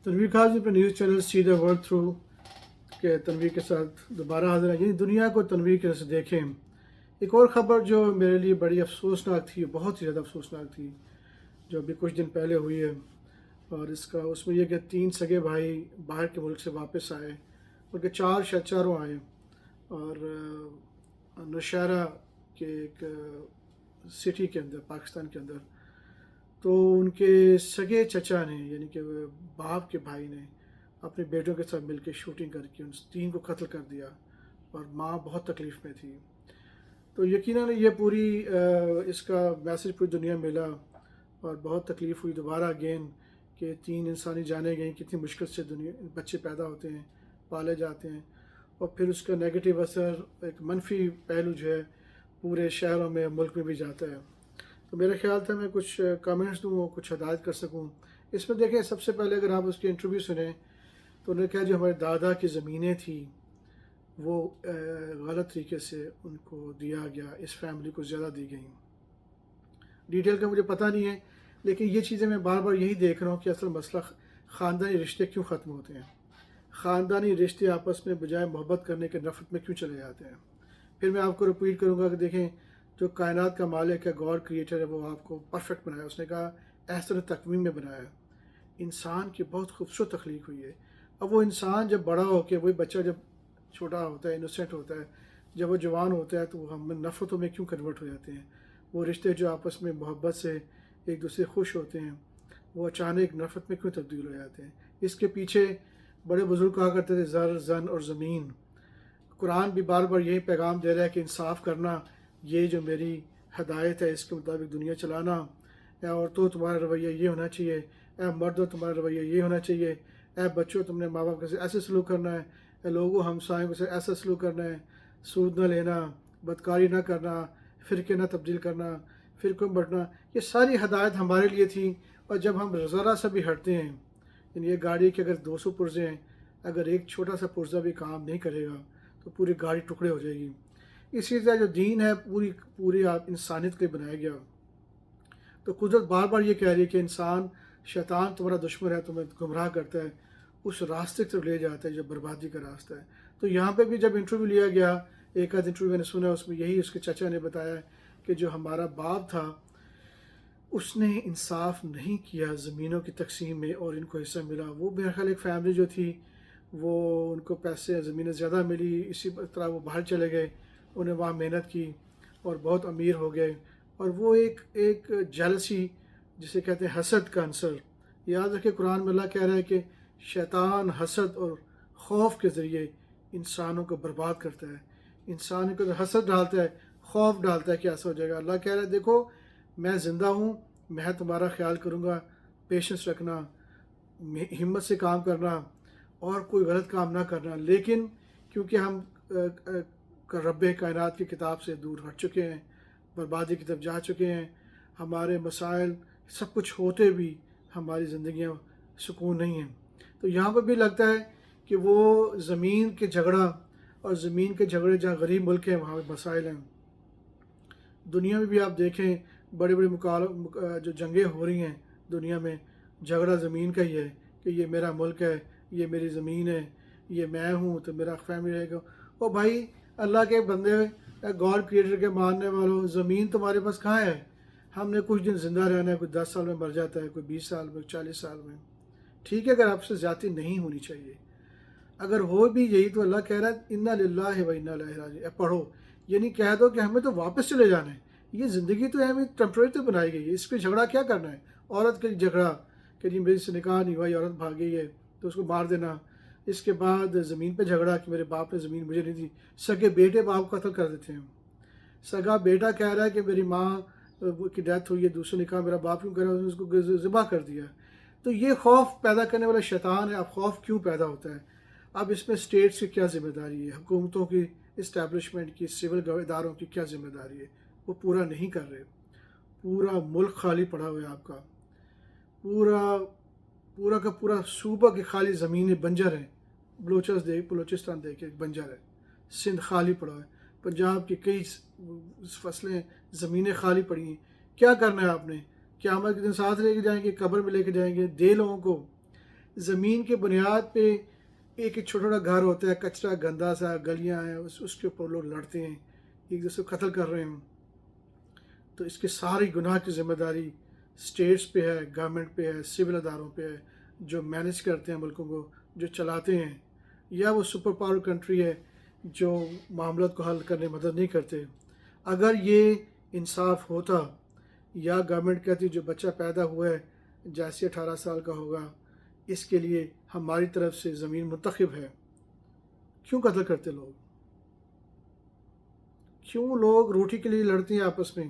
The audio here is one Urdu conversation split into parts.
تنویر خاص اپنے news channel see the world through کے تنویر کے ساتھ دوبارہ حاضر ہیں. یعنی دنیا کو تنویر کے سے دیکھیں. ایک اور خبر جو میرے لیے بڑی افسوسناک تھی، بہت ہی زیادہ افسوسناک تھی، جو ابھی کچھ دن پہلے ہوئی ہے. اور اس میں یہ کہ 3 سگے بھائی باہر کے ملک سے واپس آئے، ان کے 4 شاید چاروں آئے، اور نوشہرہ کے ایک سٹی کے اندر، پاکستان کے اندر. تو ان کے سگے چچا نے، یعنی کہ باپ کے بھائی نے، اپنے بیٹوں کے ساتھ مل کے شوٹنگ کر کے ان 3 کو قتل کر دیا، اور ماں بہت تکلیف میں تھی. تو یقیناً یہ پوری اس کا میسج پوری دنیا میں ملا، اور بہت تکلیف ہوئی دوبارہ اگین کہ 3 انسانی جانیں گئیں. کتنی مشکل سے بچے پیدا ہوتے ہیں، پالے جاتے ہیں، اور پھر اس کا نیگیٹو اثر، ایک منفی پہلو جو ہے پورے شہروں میں، ملک میں بھی جاتا ہے. تو میرا خیال تھا میں کچھ کامنٹس دوں اور کچھ ہدایت کر سکوں. اس میں دیکھیں، سب سے پہلے اگر آپ اس کی انٹرویو سنیں تو انہوں نے کہا جو ہمارے دادا کی زمینیں تھیں وہ غلط طریقے سے ان کو دیا گیا، اس فیملی کو زیادہ دی گئیں. ڈیٹیل کا مجھے پتہ نہیں ہے، لیکن یہ چیزیں میں بار بار یہی دیکھ رہا ہوں کہ اصل مسئلہ خاندانی رشتے کیوں ختم ہوتے ہیں. خاندانی رشتے آپس میں بجائے محبت کرنے کے نفرت میں کیوں چلے جاتے ہیں. پھر میں آپ کو رپیٹ کروں گا کہ دیکھیں، جو کائنات کا مالک ہے، گاڈ کریٹر ہے، وہ آپ کو پرفیکٹ بنایا. اس نے کہا احسن تقویم میں بنایا. انسان کی بہت خوبصورت تخلیق ہوئی ہے. اب وہ انسان جب بڑا ہو کے، وہی بچہ جب چھوٹا ہوتا ہے، انوسینٹ ہوتا ہے، جب وہ جوان ہوتا ہے، تو وہ ہم نفرتوں میں کیوں کنورٹ ہو جاتے ہیں. وہ رشتے جو آپس میں محبت سے ایک دوسرے خوش ہوتے ہیں، وہ اچانک نفرت میں کیوں تبدیل ہو جاتے ہیں. اس کے پیچھے بڑے بزرگ کہا کرتے تھے زر، زن اور زمین. قرآن بھی بار بار یہی پیغام دے رہا ہے کہ انصاف کرنا، یہ جو میری ہدایت ہے اس کے مطابق دنیا چلانا. اے عورتوں تمہارا رویہ یہ ہونا چاہیے، اے مردوں تمہارا رویہ یہ ہونا چاہیے، اے بچوں تم نے ماں باپ کے ساتھ ایسے سلوک کرنا ہے، اے لوگوں ہمسایوں کے ساتھ ایسا سلوک کرنا ہے، سود نہ لینا، بدکاری نہ کرنا، فرقے نہ تبدیل کرنا، فرقوں میں بٹنا. یہ ساری ہدایت ہمارے لیے تھیں. اور جب ہم ذرا سا بھی ہٹتے ہیں، یعنی یہ گاڑی کے اگر 200 پرزے ہیں، اگر ایک چھوٹا سا پرزہ بھی کام نہیں کرے گا تو پوری گاڑی ٹکڑے ہو جائے گی. اسی طرح جو دین ہے پوری آپ انسانیت کے لیے بنایا گیا. تو قدرت بار بار یہ کہہ رہی ہے کہ انسان، شیطان تمہارا دشمن ہے، تمہیں گمراہ کرتا ہے، اس راستے کی طرف لے جاتا ہے جو بربادی کا راستہ ہے. تو یہاں پہ بھی جب انٹرویو لیا گیا، ایک آدھ انٹرویو میں نے سنا، اس میں یہی اس کے چچا نے بتایا کہ جو ہمارا باپ تھا اس نے انصاف نہیں کیا زمینوں کی تقسیم میں، اور ان کو حصہ ملا. وہ میرا خیال ایک فیملی جو تھی، وہ ان کو پیسے، زمینیں زیادہ ملی، اسی طرح وہ باہر چلے گئے، انہیں وہاں محنت کی اور بہت امیر ہو گئے. اور وہ ایک جیلسی، جسے کہتے ہیں حسد کا عنصر. یاد رکھے قرآن میں اللہ کہہ رہا ہے کہ شیطان حسد اور خوف کے ذریعے انسانوں کو برباد کرتا ہے. انسان کو حسد ڈالتا ہے، خوف ڈالتا ہے کہ ایسا ہو جائے گا. اللہ کہہ رہا ہے دیکھو میں زندہ ہوں، میں تمہارا خیال کروں گا، پیشنس رکھنا، ہمت سے کام کرنا، اور کوئی غلط کام نہ کرنا. لیکن کیونکہ ہم رب کائنات کی کتاب سے دور ہٹ چکے ہیں، بربادی کی طرف جا چکے ہیں، ہمارے مسائل سب کچھ ہوتے بھی ہماری زندگیاں سکون نہیں ہیں. تو یہاں پہ بھی لگتا ہے کہ وہ زمین کے جھگڑا، اور زمین کے جھگڑے جہاں غریب ملک ہیں وہاں پہ مسائل ہیں. دنیا میں بھی آپ دیکھیں بڑے بڑے جو جنگیں ہو رہی ہیں دنیا میں، جھگڑا زمین کا ہی ہے کہ یہ میرا ملک ہے، یہ میری زمین ہے، یہ میں ہوں تو میرا فیملی رہے گا. او بھائی، اللہ کے بندے، گاڈ کریٹر کے ماننے والوں، زمین تمہارے پاس کہاں ہے؟ ہم نے کچھ دن زندہ رہنا ہے، کوئی 10 سال میں مر جاتا ہے، کوئی 20 سال میں، 40 سال میں. ٹھیک ہے، اگر آپ سے زیادتی نہیں ہونی چاہیے، اگر ہو بھی یہی تو اللہ کہہ رہا ہے انا للہ و انا الیہ راجعون. پڑھو، یعنی کہہ دو کہ ہمیں تو واپس چلے جانا ہے. یہ زندگی تو ہے، ہمیں ٹیمپریری تو بنائی گئی ہے، اس پہ جھگڑا کیا کرنا ہے؟ عورت کے جھگڑا کہ جی میری سے نکاح نہیں ہوا، عورت بھاگ گئی ہے تو اس کو مار دینا. اس کے بعد زمین پہ جھگڑا کہ میرے باپ نے زمین مجھے نہیں دی. سگے بیٹے باپ کو قتل کر دیتے ہیں. سگا بیٹا کہہ رہا ہے کہ میری ماں کی ڈیتھ ہوئی ہے، دوسرے نکاح میرا باپ کیوں کر رہا ہے، اس کو ذبح کر دیا. تو یہ خوف پیدا کرنے والا شیطان ہے. اب خوف کیوں پیدا ہوتا ہے؟ اب اس میں اسٹیٹس کی کیا ذمہ داری ہے، حکومتوں کی، اسٹیبلشمنٹ کی، سول اداروں کی کیا ذمہ داری ہے؟ وہ پورا نہیں کر رہے. پورا ملک خالی پڑا ہوا ہے آپ کا، پورا کا پورا صوبہ کی خالی زمینیں بنجر ہیں. بلوچستان دیکھیں بنجر ہے، سندھ خالی پڑا ہے، پنجاب کی کئی فصلیں، زمینیں خالی پڑی ہیں. کیا کرنا ہے آپ نے؟ قیامت کے دن ساتھ لے کے جائیں گے، قبر میں لے کے جائیں گے؟ دے لوگوں کو. زمین کے بنیاد پہ ایک چھوٹا چھوٹا گھر ہوتا ہے، کچرا گندا سا، گلیاں ہیں، اس کے اوپر لوگ لڑتے ہیں، ایک دوسرے کو قتل کر رہے ہیں. تو اس کے ساری گناہ کی ذمہ داری اسٹیٹس پہ ہے، گورنمنٹ پہ ہے، سول اداروں پہ ہے، جو مینیج کرتے ہیں ملکوں کو، جو چلاتے ہیں، یا وہ سپر پاور کنٹری ہے جو معاملات کو حل کرنے میں مدد نہیں کرتے. اگر یہ انصاف ہوتا، یا گورنمنٹ کہتی جو بچہ پیدا ہوا ہے جیسے 18 سال کا ہوگا، اس کے لیے ہماری طرف سے زمین منتخب ہے، کیوں قتل کرتے لوگ؟ کیوں لوگ روٹی کے لیے لڑتے ہیں آپس میں؟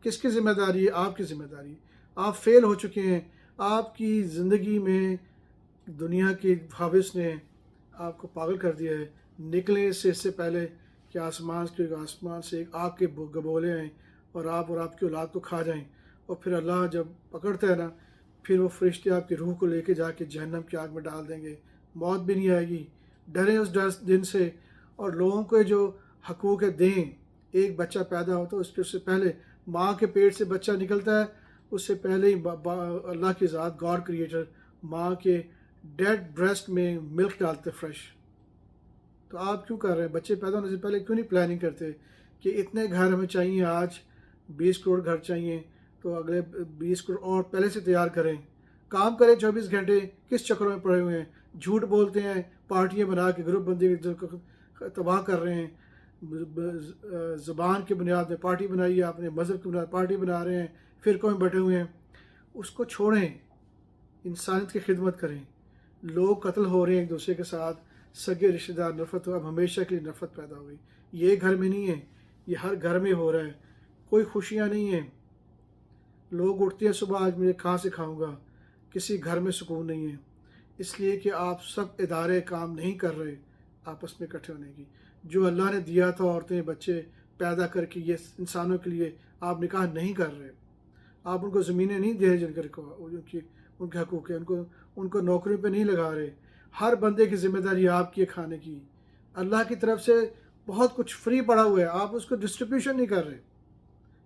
کس کی ذمہ داری ہے؟ آپ کی ذمہ داری. آپ فیل ہو چکے ہیں. آپ کی زندگی میں دنیا کے حوث نے آپ کو پاگل کر دیا ہے. نکلیں اس سے پہلے کہ آسمان سے ایک آگ کے گبولے آئیں اور آپ کی اولاد کو کھا جائیں. اور پھر اللہ جب پکڑتا ہے نا، پھر وہ فرشتے آپ کی روح کو لے کے جا کے جہنم کی آگ میں ڈال دیں گے. موت بھی نہیں آئے گی. ڈریں اس دن سے. اور لوگوں کو جو حقوق دیں. ایک بچہ پیدا ہوتا ہے، اس سے پہلے ماں کے پیٹ سے بچہ نکلتا ہے، اس سے پہلے ہی اللہ کی ذات، گاڈ کریٹر، ماں کے ڈیڈ بریسٹ میں ملک ڈالتے فریش. تو آپ کیوں کر رہے ہیں؟ بچے پیدا ہونے سے پہلے کیوں نہیں پلاننگ کرتے کہ اتنے گھر ہمیں چاہیے، آج 20 کروڑ گھر چاہیے، تو اگلے 20 کروڑ اور پہلے سے تیار کریں. کام کریں 24 گھنٹے. کس چکروں میں پڑے ہوئے ہیں؟ جھوٹ بولتے ہیں، پارٹیاں بنا کے گروپ بندی تباہ کر رہے ہیں. زبان کی بنیاد میں پارٹی بنائی ہے آپ نے، مذہب کی بنیاد پارٹی بنا رہے ہیں، فرقوں میں بٹے ہوئے ہیں. اس کو چھوڑیں، انسانیت کی خدمت کریں. لوگ قتل ہو رہے ہیں ایک دوسرے کے ساتھ، سگے رشتہ دار، نفرت اب ہمیشہ کے لیے نفرت پیدا ہوئی. یہ گھر میں نہیں ہے، یہ ہر گھر میں ہو رہا ہے. کوئی خوشیاں نہیں ہیں. لوگ اٹھتے ہیں صبح، آج مجھے کہاں سے کھاؤں گا. کسی گھر میں سکون نہیں ہے، اس لیے کہ آپ سب ادارے کام نہیں کر رہے آپس میں اکٹھے ہونے کی. جو اللہ نے دیا تھا عورتیں بچے پیدا کر کے، یہ انسانوں کے لیے آپ نکاح نہیں کر رہے. آپ ان کو زمینیں نہیں دے رہے جن کے ان کے حقوق ہیں، ان کو نوکریوں پہ نہیں لگا رہے. ہر بندے کی ذمہ داری آپ کی ہے کھانے کی. اللہ کی طرف سے بہت کچھ فری پڑا ہوا ہے، آپ اس کو ڈسٹریبیوشن نہیں کر رہے.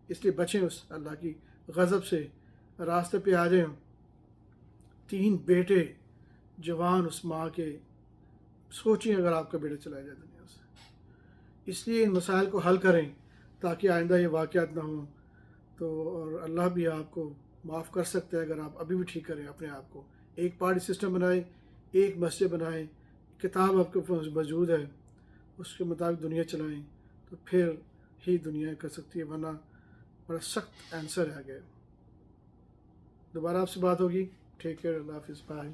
اس لیے بچیں اس اللہ کی غضب سے، راستے پہ آ جائیں. 3 بیٹے جوان اس ماں کے. سوچیں اگر آپ کا بیٹا چلا جائے دنیا سے. اس لیے ان مسائل کو حل کریں تاکہ آئندہ یہ واقعات نہ ہوں. تو اور اللہ بھی آپ کو معاف کر سکتا ہے اگر آپ ابھی بھی ٹھیک کریں اپنے آپ کو. ایک پارٹی سسٹم بنائیں، ایک مسجد بنائیں، کتاب آپ کے پاس موجود ہے، اس کے مطابق دنیا چلائیں، تو پھر ہی دنیا کر سکتی ہے، ورنہ بڑا سخت آنسر ہے آگے. دوبارہ آپ سے بات ہوگی. Take care. اللہ حافظ. بائے.